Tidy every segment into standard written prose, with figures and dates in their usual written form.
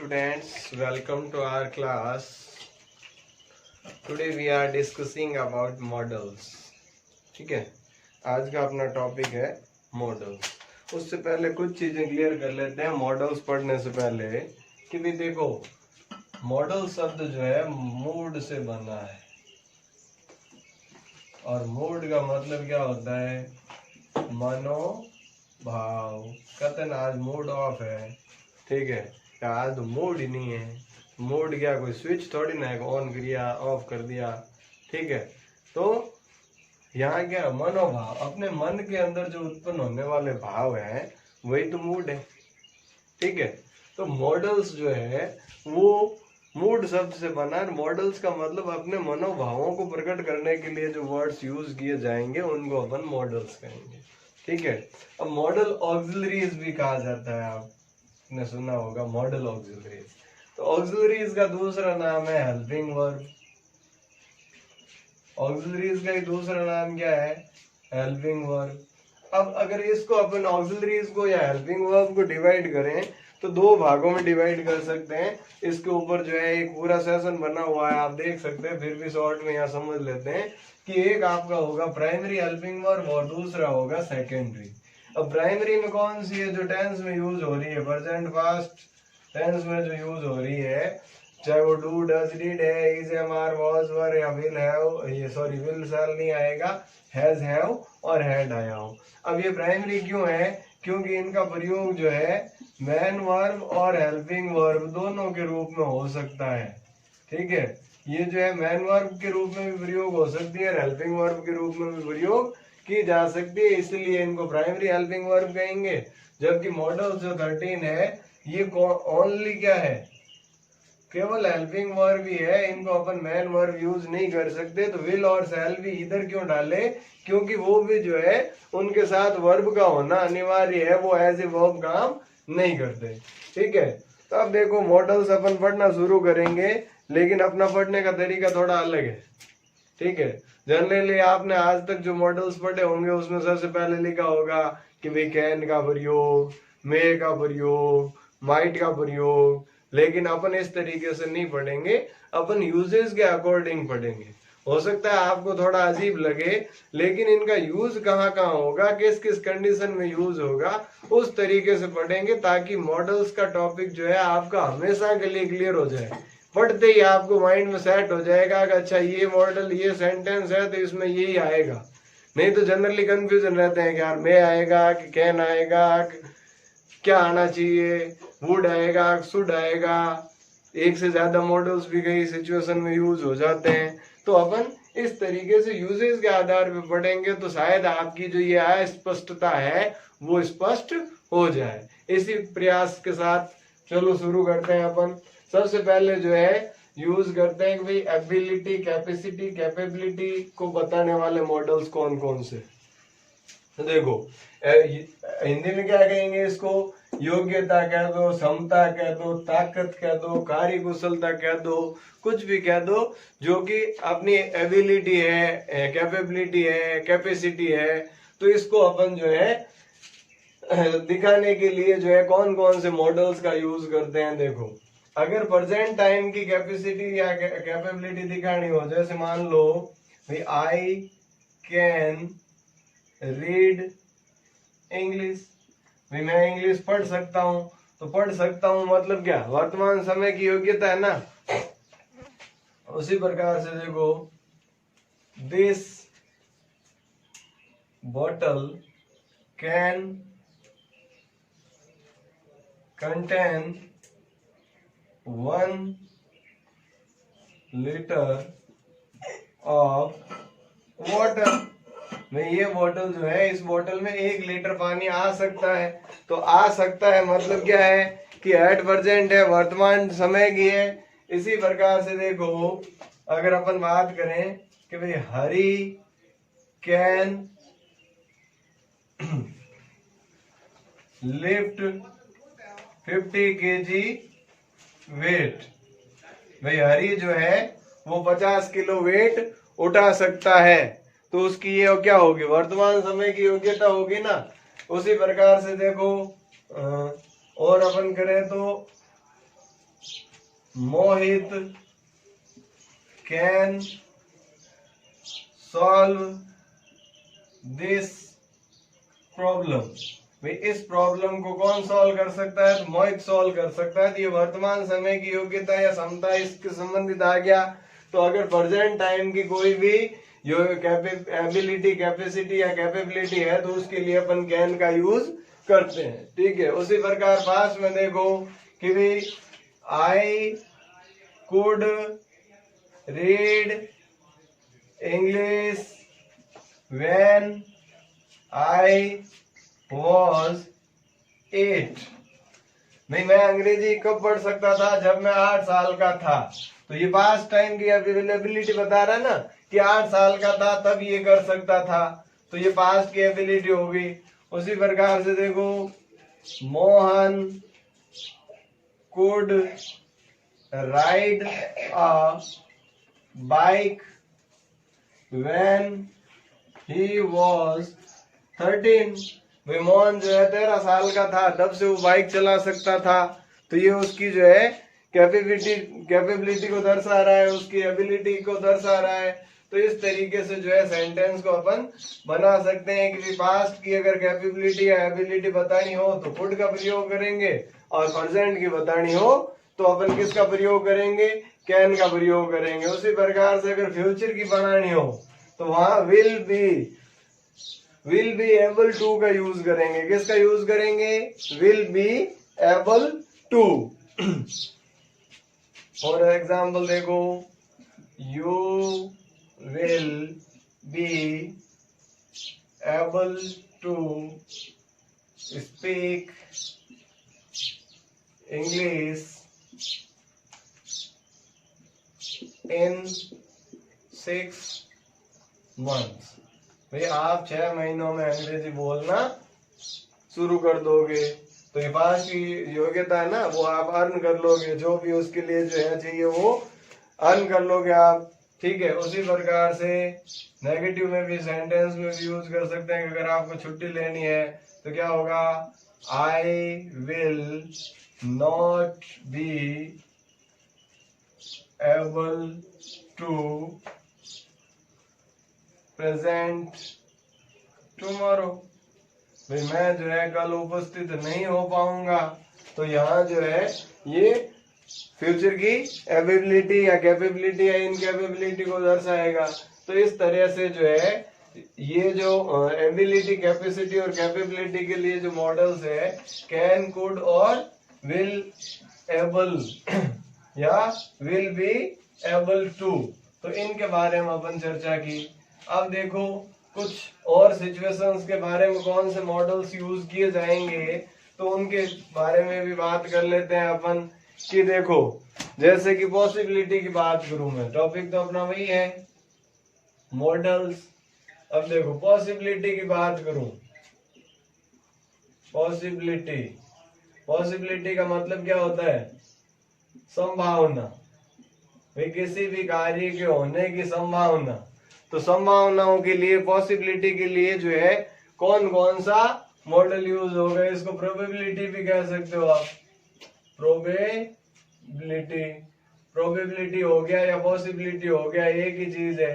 students, welcome to our class. Today we are discussing about models. ठीक है, आज का अपना टॉपिक है मॉडल्स। उससे पहले कुछ चीजें क्लियर कर लेते हैं मॉडल्स पढ़ने से पहले कि भी देखो मॉडल शब्द जो है मूड से बना है और मूड का मतलब क्या होता है? मनोभाव। कहते हैं आज मूड ऑफ है, ठीक है, आज तो मूड ही नहीं है। मूड क्या कोई स्विच थोड़ी ना है, ऑन किया ऑफ कर दिया, ठीक है। तो यहाँ क्या मनोभाव, अपने मन के अंदर जो उत्पन्न होने वाले भाव हैं वही तो मूड है, ठीक है। तो मॉडल्स जो है वो मूड शब्द से बना है। मॉडल्स का मतलब अपने मनोभावों को प्रकट करने के लिए जो वर्ड्स यूज किए जाएंगे उनको अपन मॉडल्स कहेंगे, ठीक है। अब मॉडल ऑक्सिलरीज भी कहा जाता है, आपने सुना होगा मॉडल ऑक्सिलरीज। तो ऑक्सिलरीज का दूसरा नाम है हेल्पिंग वर्ब। ऑक्सिलरीज का ही दूसरा नाम क्या है? Helping verb. अब अगर इसको अपन ऑक्सिलरीज को या हेल्पिंग वर्ब को डिवाइड करें तो दो भागों में डिवाइड कर सकते हैं। इसके ऊपर जो है एक पूरा सेशन बना हुआ है, आप देख सकते हैं, फिर भी शॉर्ट में यहाँ समझ लेते हैं कि एक आपका होगा प्राइमरी हेल्पिंग वर्ब और दूसरा होगा सेकेंडरी। अब प्राइमरी में कौन सी है? जो टेंस में यूज हो रही है, प्रेजेंट फास्ट टेंस में जो यूज हो रही है, चाहे वो डू डज डिड है, is am are was were या विल हैव, ये सॉरी विल शैल नहीं आएगा, हैज हैव और हैड आया हो। अब ये प्राइमरी क्यों है? क्योंकि इनका प्रयोग जो है मैन वर्ब और हेल्पिंग वर्ब दोनों के रूप में हो सकता है, ठीक है। ये जो है मैन वर्ब के रूप में भी प्रयोग हो सकती है और हेल्पिंग वर्ब के रूप में भी प्रयोग की जा सकती है, इसलिए इनको प्राइमरी हेल्पिंग वर्ब कहेंगे। जबकि मॉडल जो 13 है ये ओनली क्या है? केवल हेल्पिंग वर्ब ही है, इनको अपन मैन वर्ब यूज नहीं कर सकते। तो विल और शैल भी इधर क्यों डाले? क्योंकि वो भी जो है उनके साथ वर्ब का होना अनिवार्य है, वो एज ए वर्ब काम नहीं करते, ठीक है। तो अब देखो मॉडल्स अपन पढ़ना शुरू करेंगे, लेकिन अपना पढ़ने का तरीका थोड़ा अलग है, ठीक है। जनरली आपने आज तक जो मॉडल्स पढ़े होंगे उसमें सबसे पहले लिखा होगा कि भाई कैन का प्रयोग, मे का प्रयोग, माइट का प्रयोग, लेकिन अपन इस तरीके से नहीं पढ़ेंगे, अपन यूजेस के अकॉर्डिंग पढ़ेंगे। हो सकता है आपको थोड़ा अजीब लगे, लेकिन इनका यूज कहाँ कहाँ होगा, किस किस कंडीशन में यूज होगा, उस तरीके से पढ़ेंगे ताकि मॉडल्स का टॉपिक जो है आपका हमेशा के लिए क्लियर हो जाए। पढ़ते ही आपको माइंड में सेट हो जाएगा कि अच्छा ये मॉडल ये सेंटेंस है तो इसमें यही आएगा। नहीं तो जनरली कंफ्यूजन रहते हैं कि यार मे आएगा कि कैन आएगा, क्या आना चाहिए, वुड आएगा, शुड आएगा। एक से ज्यादा मॉडल्स भी कई सिचुएशन में यूज हो जाते हैं। तो अपन इस तरीके से यूजेस के आधार पर पढ़ेंगे तो शायद आपकी जो ये अस्पष्टता है वो स्पष्ट हो जाए। इसी प्रयास के साथ चलो शुरू करते हैं अपन। सबसे पहले जो है यूज करते हैं कि भाई एबिलिटी, कैपेसिटी, कैपेबिलिटी को बताने वाले मॉडल्स कौन कौन से। देखो हिंदी में क्या कहेंगे इसको? योग्यता कह दो, क्षमता कह दो, ताकत कह दो, कार्य कुशलता कह दो, कुछ भी कह दो, जो कि अपनी एबिलिटी है, कैपेबिलिटी है, कैपेसिटी है। तो इसको अपन जो है दिखाने के लिए जो है कौन कौन से मॉडल्स का यूज करते हैं। देखो अगर प्रेजेंट टाइम की कैपेसिटी या कैपेबिलिटी दिखानी हो, जैसे मान लो भाई आई कैन रीड इंग्लिश, भाई मैं इंग्लिश पढ़ सकता हूं। तो पढ़ सकता हूं मतलब क्या? वर्तमान समय की योग्यता है ना। उसी प्रकार से देखो this bottle can contain 1 litre of water. भाई ये बोतल जो है, इस बोतल में 1 लीटर पानी आ सकता है। तो आ सकता है मतलब क्या है कि एट प्रेजेंट है, वर्तमान समय की है। इसी प्रकार से देखो अगर अपन बात करें कि भाई हरी कैन लिफ्ट 50 kg वेट, भाई हरी जो है वो 50 किलो वेट उठा सकता है। तो उसकी ये क्या होगी? वर्तमान समय की योग्यता होगी ना। उसी प्रकार से देखो और अपन करें तो मोहित कैन सॉल्व दिस प्रॉब्लम। भाई इस प्रॉब्लम को कौन सॉल्व कर सकता है? तो मोहित सॉल्व कर सकता है। तो ये वर्तमान समय की योग्यता या क्षमता इसके संबंधित आ गया। तो अगर प्रेजेंट टाइम की कोई भी जो एबिलिटी, कैपेसिटी या कैपेबिलिटी है तो उसके लिए अपन कैन का यूज करते हैं। ठीक है। उसी प्रकार पास्ट में देखो कि भी I could read English when I was 8। नहीं, मैं अंग्रेजी कब पढ़ सकता था? जब मैं 8 साल का था। तो ये पास्ट टाइम की अवेलेबिलिटी बता रहा है ना कि 8 साल का था तब ये कर सकता था। तो ये पास्ट की एबिलिटी होगी। उसी प्रकार से देखो Mohan could ride a bike when he was 13। भाई मोहन जो है 13 साल का था तब से वो बाइक चला सकता था। तो ये उसकी जो है कैपेबिलिटी को दर्शा रहा है, उसकी एबिलिटी को दर्शा रहा है। तो इस तरीके से जो है सेंटेंस को अपन बना सकते हैं कि पास्ट की अगर कैपेबिलिटी या एबिलिटी बतानी हो तो कुड का प्रयोग करेंगे, और प्रेजेंट की बतानी हो तो अपन किसका प्रयोग करेंगे? कैन का प्रयोग करेंगे। उसी प्रकार से अगर फ्यूचर की बनानी हो तो वहां विल बी एबल टू का यूज करेंगे। किसका यूज करेंगे? Will be able to. For example देखो you will be able to speak English in 6 months। भाई आप 6 महीनों में अंग्रेजी बोलना शुरू कर दोगे। तो ये पास्ट की योग्यता है ना, वो आप अर्न कर लोगे। जो भी उसके लिए जो है चाहिए वो अर्न कर लोगे आप। ठीक है। उसी प्रकार से नेगेटिव में भी सेंटेंस में भी यूज कर सकते हैं। अगर आपको छुट्टी लेनी है तो क्या होगा? I will not be able to present tomorrow. भाई मैं जो है कल उपस्थित नहीं हो पाऊंगा। तो यहाँ जो है ये फ्यूचर की एबिलिटी या कैपेबिलिटी या इनकैपेबिलिटी को दर्शाएगा। तो इस तरह से जो है ये जो एबिलिटी, कैपेसिटी और कैपेबिलिटी के लिए जो मॉडल्स है कैन, कुड और विल एबल या विल बी एबल टू, तो इनके बारे में अपन चर्चा की। अब देखो कुछ और सिचुएशंस के बारे में कौन से मॉडल्स यूज किए जाएंगे तो उनके बारे में भी बात कर लेते हैं अपन। कि देखो जैसे कि पॉसिबिलिटी की बात करूं मैं, टॉपिक तो अपना वही है मॉडल्स। अब देखो पॉसिबिलिटी की बात करूं, पॉसिबिलिटी का मतलब क्या होता है? संभावना। भाई किसी भी कार्य के होने की संभावना। तो संभावनाओं के लिए, पॉसिबिलिटी के लिए जो है कौन कौन सा मॉडल यूज होगा? इसको प्रोबेबिलिटी भी कह सकते हो आप। प्रोबेबिलिटी हो गया या पॉसिबिलिटी हो गया, एक ही चीज है।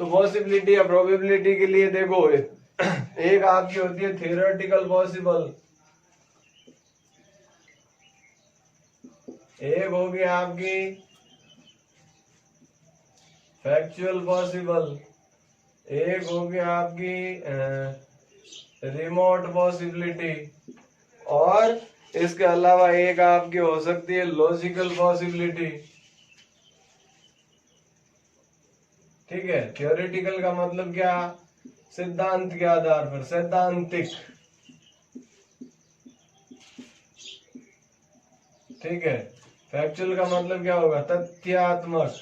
तो पॉसिबिलिटी या प्रोबेबिलिटी के लिए देखो एक आपकी होती है थियोरेटिकल पॉसिबल, एक होगी आपकी फैक्चुअल पॉसिबल, एक होगी आपकी रिमोट पॉसिबिलिटी, और इसके अलावा एक आपकी हो सकती है लॉजिकल पॉसिबिलिटी। ठीक है। थियोरेटिकल का मतलब क्या? सिद्धांत के आधार पर, सैद्धांतिक। ठीक है। फैक्चुअल का मतलब क्या होगा? तथ्यात्मक।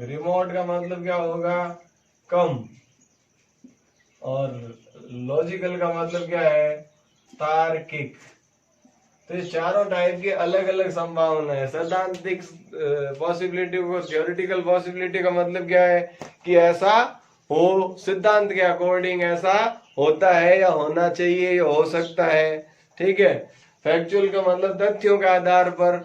रिमोट का मतलब क्या होगा? कम। और लॉजिकल का मतलब क्या है? तार्किक। तो ये चारों टाइप की अलग अलग संभावना है। सैद्धांतिक पॉसिबिलिटी को, थ्योरेटिकल पॉसिबिलिटी का मतलब क्या है कि ऐसा हो सिद्धांत के अकॉर्डिंग ऐसा होता है या होना चाहिए या हो सकता है। ठीक है, फैक्चुअल का मतलब तथ्यों के आधार पर,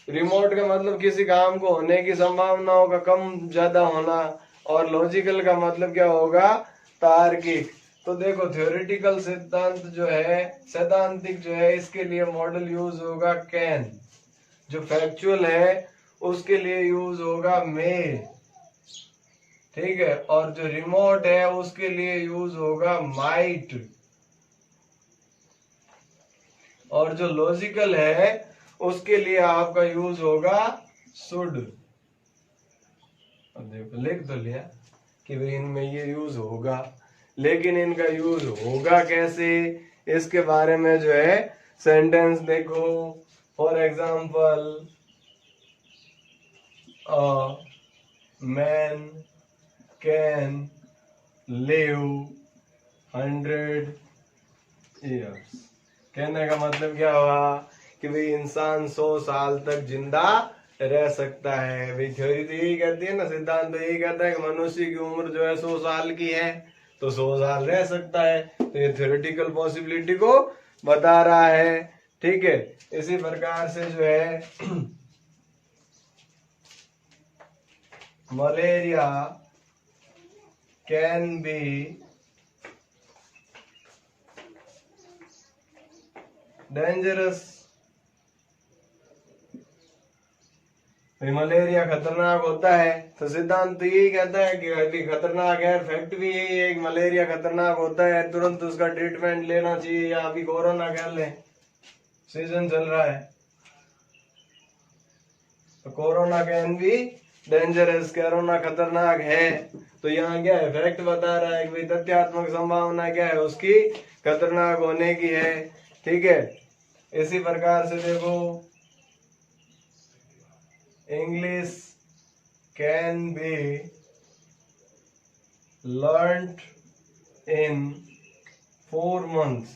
रिमोट का मतलब किसी काम को होने की संभावनाओं का कम ज्यादा होना, और लॉजिकल का मतलब क्या होगा, तार्किक। तो देखो थ्योरेटिकल सिद्धांत जो है, सैद्धांतिक जो है, इसके लिए मॉडल यूज होगा कैन। जो फैक्चुअल है उसके लिए यूज होगा मे। ठीक है, और जो रिमोट है उसके लिए यूज होगा माइट, और जो लॉजिकल है उसके लिए आपका यूज होगा शुड। अब देखो लिख तो लिया कि भाई इनमें ये यूज होगा, लेकिन इनका यूज होगा कैसे, इसके बारे में जो है सेंटेंस देखो। For example, a man can live 100 years। कहने का मतलब क्या हुआ कि भाई इंसान 100 साल तक जिंदा रह सकता है। भाई थ्योरी तो यही कहती है ना, सिद्धांत तो यही कहता है कि मनुष्य की उम्र जो है 100 साल की है, तो 100 साल रह सकता है। तो ये थ्योरेटिकल पॉसिबिलिटी को बता रहा है। ठीक है, इसी प्रकार से जो है malaria can be dangerous. Malaria खतरनाक होता है, तो सिद्धांत तो यही कहता है कि अभी खतरनाक है, फैक्ट भी यही है कि मलेरिया खतरनाक होता है, तुरंत उसका ट्रीटमेंट लेना चाहिए। या अभी कोरोना कह लें, सीजन चल रहा है, तो कोरोना कैन भी डेंजरस, कोरोना खतरनाक है। तो यहाँ क्या है, फैक्ट बता रहा है कि भाई तथ्यात्मक संभावना क्या है उसकी, खतरनाक होने की है। ठीक है, इसी प्रकार से देखो English can be learned in 4 months।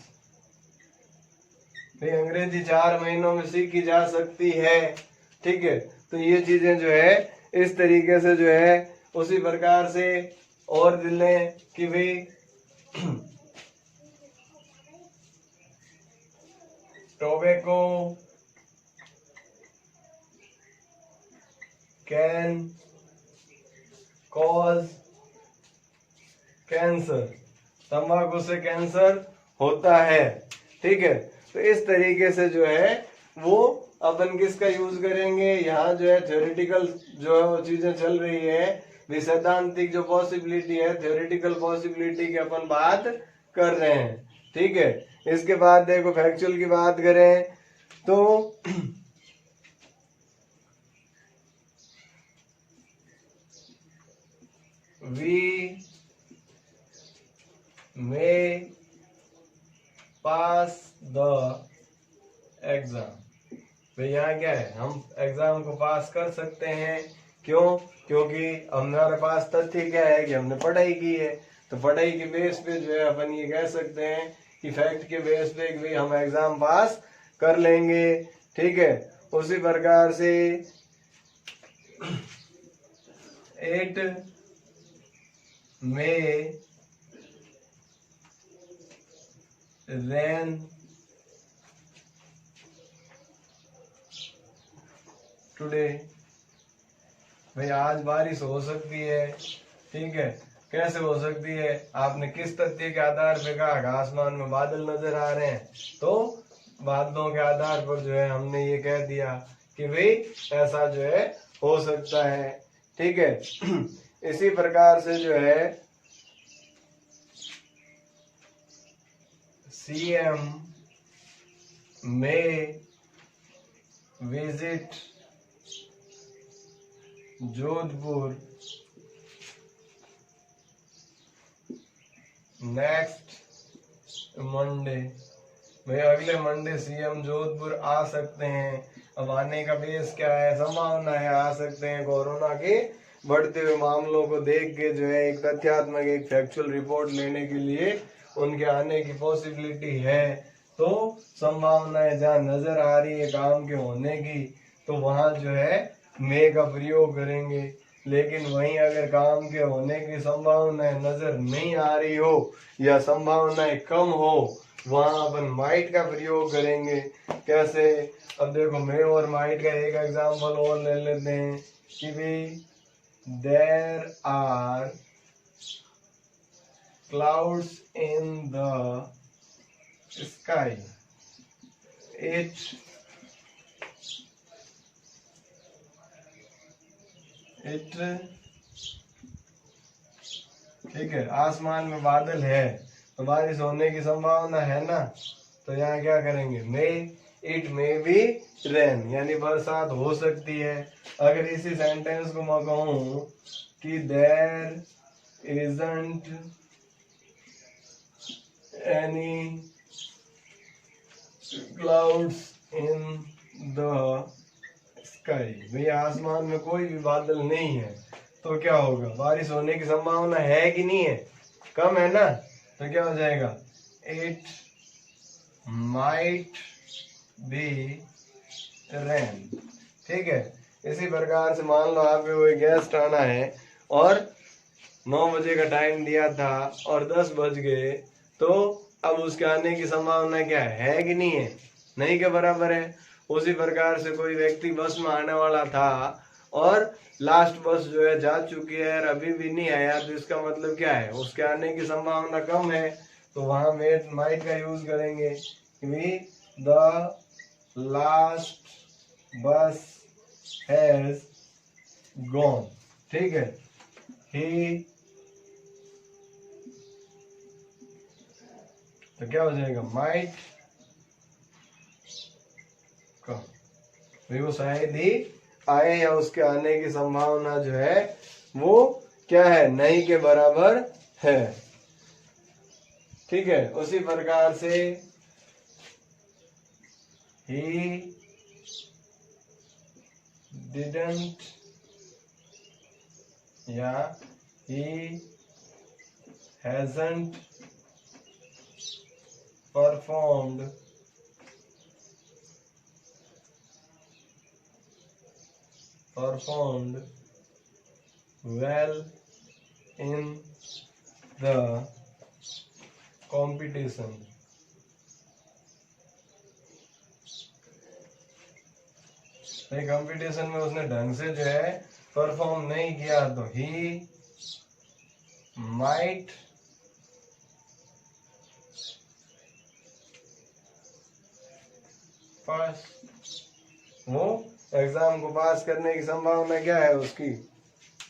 भाई अंग्रेजी 4 महीनों में सीखी जा सकती है। ठीक है, तो ये चीजें जो है इस तरीके से जो है, उसी प्रकार से और दिलें कि भाई टोबैको कैन कॉज कैंसर, तंबाकू से कैंसर होता है। ठीक है, तो इस तरीके से जो है वो अपन किसका यूज करेंगे, यहाँ जो है थ्योरेटिकल जो चीजें चल रही है, सैद्धांतिक जो पॉसिबिलिटी है, थ्योरेटिकल पॉसिबिलिटी की अपन बात कर रहे हैं। ठीक है, इसके बाद देखो फैक्चुअल की बात करें तो we may pass the exam। भाई यहाँ क्या है, हम एग्जाम को पास कर सकते हैं। क्यों, क्योंकि हमारे पास तथ्य क्या है कि हमने पढ़ाई की है। तो पढ़ाई के बेस पे जो है अपन ये कह सकते हैं कि फैक्ट के बेस पे कि भाई हम एग्जाम पास कर लेंगे। ठीक है, उसी प्रकार से इट में रेन टुडे। भाई आज बारिश हो सकती है। ठीक है, कैसे हो सकती है, आपने किस तथ्य के आधार पे कहा कि आसमान में बादल नजर आ रहे हैं, तो बादलों के आधार पर जो है हमने ये कह दिया कि भाई ऐसा जो है हो सकता है। ठीक है, इसी प्रकार से जो है सीएम में विजिट जोधपुर नेक्स्ट मंडे। भाई अगले मंडे सीएम जोधपुर आ सकते हैं। अब आने का बेस क्या है, संभावना है आ सकते हैं, कोरोना के बढ़ते हुए मामलों को देख के जो है एक तथ्यात्मक एक फैक्चुअल रिपोर्ट लेने के लिए उनके आने की पॉसिबिलिटी है। तो संभावनाएं जहाँ नजर आ रही है काम के होने की, तो वहां जो है मे का प्रयोग करेंगे। लेकिन वहीं अगर काम के होने की संभावनाएं नजर नहीं आ रही हो या संभावनाएं कम हो, वहां अपन माइट का प्रयोग करेंगे। कैसे? अब देखो, मे और माइट का एक एग्जांपल और ले लेते हैं कि भाई there are clouds in the sky, it ठीक है, आसमान में बादल है तो बारिश होने की संभावना है ना, तो यहाँ क्या करेंगे, may it may be rain, यानी बरसात हो सकती है। अगर इसी सेंटेंस को मैं कहूं कि there isn't any clouds in the sky, भैया आसमान में कोई भी बादल नहीं है, तो क्या होगा, बारिश होने की संभावना है कि नहीं है, कम है ना, तो क्या हो जाएगा, इट माइट बी रेन। ठीक है, इसी प्रकार से मान लो आपके कोई गेस्ट आना है और 9 बजे का टाइम दिया था और 10 बज गए, तो अब उसके आने की संभावना क्या है कि नहीं है, नहीं के बराबर है। उसी प्रकार से कोई व्यक्ति बस में आने वाला था और लास्ट बस जो है जा चुकी है और अभी भी नहीं आया, तो इसका मतलब क्या है, उसके आने की संभावना कम है, तो वहां माइट का यूज करेंगे कि द लास्ट बस हैज गॉन। ठीक है, ही, तो क्या हो जाएगा, माइट का, भाई वो शायद ही आए या उसके आने की संभावना जो है वो क्या है, नहीं के बराबर है। ठीक है, उसी प्रकार से he didn't या he hasn't performed well in the competition। Competition में उसने ढंग से जो है परफॉर्म नहीं किया, तो ही माइट पास, वो एग्जाम को पास करने की संभावना क्या है उसकी,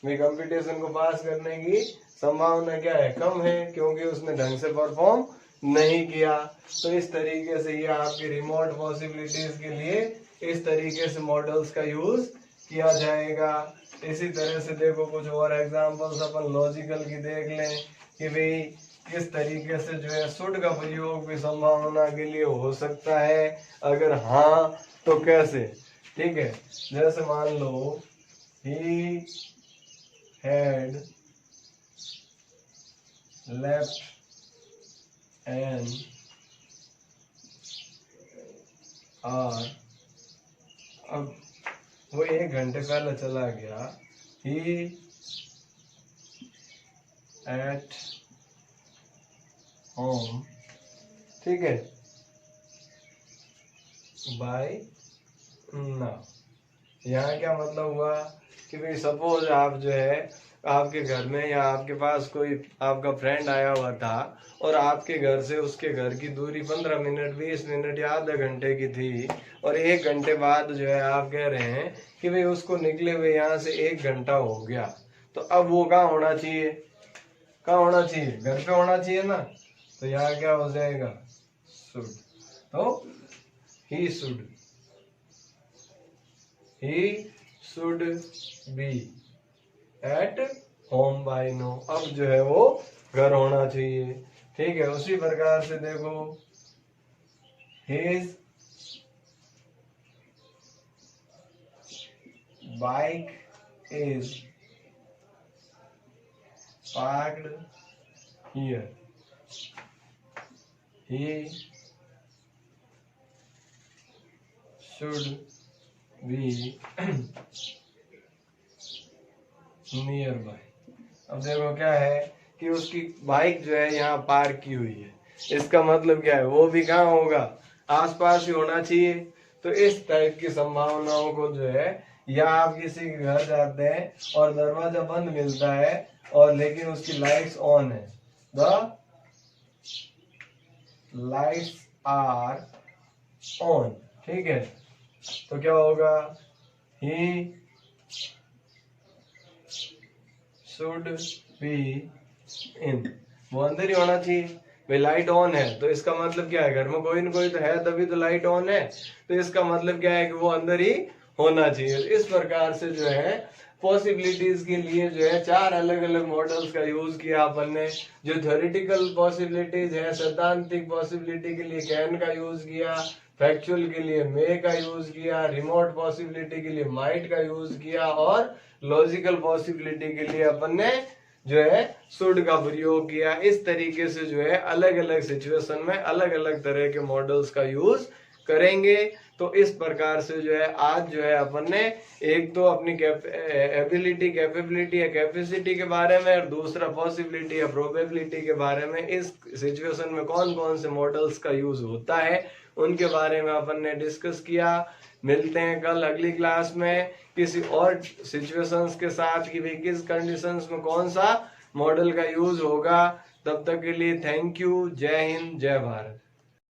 भी कंपटीशन को पास करने की संभावना क्या है, कम है, क्योंकि उसने ढंग से परफॉर्म नहीं किया। तो इस तरीके से ये आपके रिमोट पॉसिबिलिटीज के लिए इस तरीके से मॉडल्स का यूज किया जाएगा। इसी तरह से देखो कुछ और एग्जांपल्स अपन लॉजिकल की देख लें कि भाई किस तरीके से जो है शुड का प्रयोग भी संभावना के लिए हो सकता है, अगर हाँ तो कैसे। ठीक है, जैसे मान लो he had left an R, अब वो 1 घंटे पहले चला गया, ही एट होम। ठीक है, बाय नाउ, यहाँ क्या मतलब हुआ कि भाई सपोज आप जो है आपके घर में या आपके पास कोई आपका फ्रेंड आया हुआ था और आपके घर से उसके घर की दूरी 15 मिनट 20 मिनट या आधे घंटे की थी, और 1 घंटे बाद जो है आप कह रहे हैं कि भाई उसको निकले हुए यहाँ से 1 घंटा हो गया, तो अब वो कहाँ होना चाहिए, कहाँ होना चाहिए, घर पे होना चाहिए ना, तो यहाँ क्या हो जाएगा, शुड। तो he should be at home by no, अब जो है वो घर होना चाहिए। ठीक है, उसी प्रकार से देखो his bike is parked here, he should be near by. अब देखो क्या है कि उसकी बाइक जो है यहाँ पार्क की हुई है, इसका मतलब क्या है, वो भी कहाँ होगा, आसपास ही होना चाहिए। तो इस टाइप की संभावनाओं को जो है, या आप किसी के घर जाते हैं और दरवाजा बंद मिलता है और लेकिन उसकी लाइट्स ऑन है, द लाइट्स आर ऑन, ठीक है, तो क्या होगा, ही शुड बी इन, वो अंदर ही होना चाहिए। भाई लाइट ऑन है तो इसका मतलब क्या है, घर में कोई ना कोई तो है तभी तो लाइट ऑन है, तो इसका मतलब क्या है कि वो अंदर ही होना चाहिए। इस प्रकार से जो है पॉसिबिलिटीज के लिए जो है 4 अलग अलग मॉडल्स का यूज किया अपन ने। जो थ्योरेटिकल पॉसिबिलिटीज है, सैद्धांतिक पॉसिबिलिटी के लिए कैन का यूज किया, फैक्चुअल के लिए मे का यूज किया, रिमोट पॉसिबिलिटी के लिए माइट का यूज किया, और लॉजिकल पॉसिबिलिटी के लिए अपन ने जो है शुड का प्रयोग किया। इस तरीके से जो है अलग अलग सिचुएशन में अलग अलग तरह के मॉडल्स का यूज करेंगे। तो इस प्रकार से जो है आज जो है अपन ने एक तो अपनी एबिलिटी, कैपेबिलिटी या कैपेसिटी के बारे में, और दूसरा पॉसिबिलिटी या प्रोबेबिलिटी के बारे में, इस सिचुएशन में कौन कौन से मॉडल्स का यूज होता है उनके बारे में अपन ने डिस्कस किया। मिलते हैं कल अगली क्लास में किसी और सिचुएशंस के साथ कि भाई किस कंडीशंस में कौन सा मॉडल का यूज होगा। तब तक के लिए थैंक यू, जय हिंद, जय भारत।